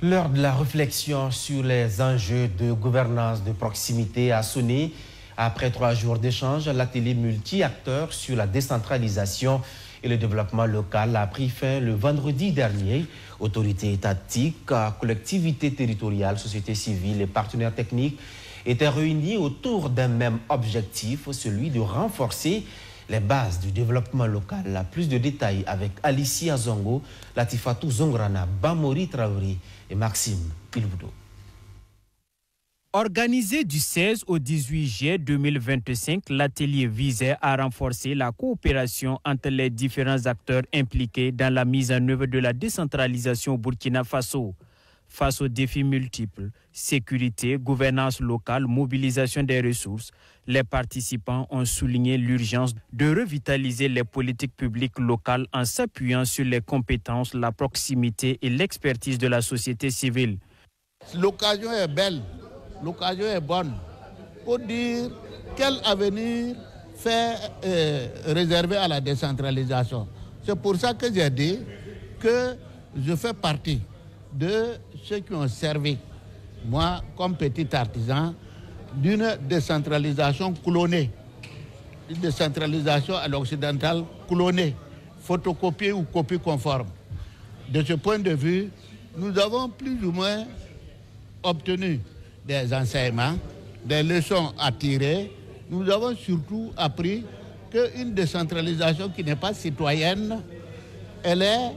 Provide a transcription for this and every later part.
L'heure de la réflexion sur les enjeux de gouvernance de proximité a sonné. Après 3 jours d'échange, l'atelier multi-acteurs sur la décentralisation et le développement local a pris fin le vendredi dernier. Autorités étatiques, collectivités territoriales, sociétés civiles et partenaires techniques étaient réunis autour d'un même objectif, celui de renforcer les bases du développement local. Plus de détails avec Alicia Zongo, Latifatou Zongrana, Bamori Traoré et Maxime Ilboudo. Organisé du 16 au 18 juillet 2025, l'atelier visait à renforcer la coopération entre les différents acteurs impliqués dans la mise en œuvre de la décentralisation au Burkina Faso. Face aux défis multiples, sécurité, gouvernance locale, mobilisation des ressources, les participants ont souligné l'urgence de revitaliser les politiques publiques locales en s'appuyant sur les compétences, la proximité et l'expertise de la société civile. L'occasion est belle, l'occasion est bonne pour dire quel avenir réservé à la décentralisation. C'est pour ça que j'ai dit que je fais partie de ceux qui ont servi, moi comme petit artisan, d'une décentralisation clonée, une décentralisation à l'occidental clonée, photocopiée ou copie conforme. De ce point de vue, nous avons plus ou moins obtenu des enseignements, des leçons à tirer. Nous avons surtout appris qu'une décentralisation qui n'est pas citoyenne, elle est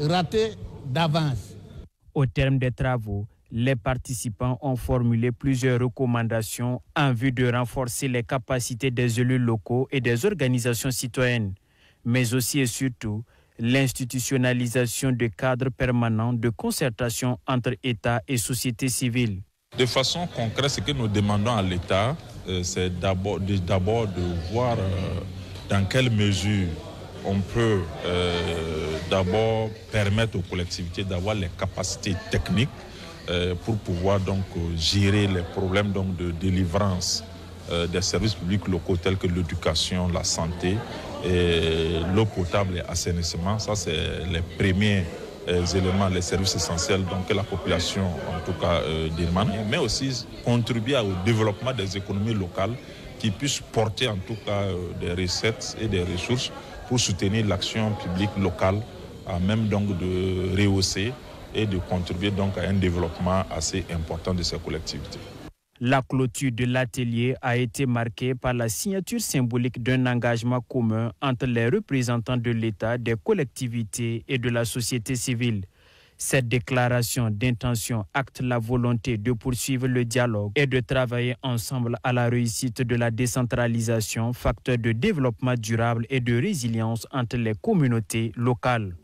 ratée d'avance. Au terme des travaux, les participants ont formulé plusieurs recommandations en vue de renforcer les capacités des élus locaux et des organisations citoyennes, mais aussi et surtout l'institutionnalisation de cadres permanents de concertation entre État et société civile. De façon concrète, ce que nous demandons à l'État, c'est d'abord de voir dans quelle mesure on peut d'abord permettre aux collectivités d'avoir les capacités techniques pour pouvoir donc gérer les problèmes donc de délivrance des services publics locaux tels que l'éducation, la santé, l'eau potable et assainissement. Ça, c'est les premiers éléments, les services essentiels donc, que la population en tout cas demande, mais aussi contribuer au développement des économies locales qui puissent porter en tout cas des recettes et des ressources pour soutenir l'action publique locale, à même donc de rehausser et de contribuer donc à un développement assez important de ces collectivités. La clôture de l'atelier a été marquée par la signature symbolique d'un engagement commun entre les représentants de l'État, des collectivités et de la société civile. Cette déclaration d'intention acte la volonté de poursuivre le dialogue et de travailler ensemble à la réussite de la décentralisation, facteur de développement durable et de résilience entre les communautés locales.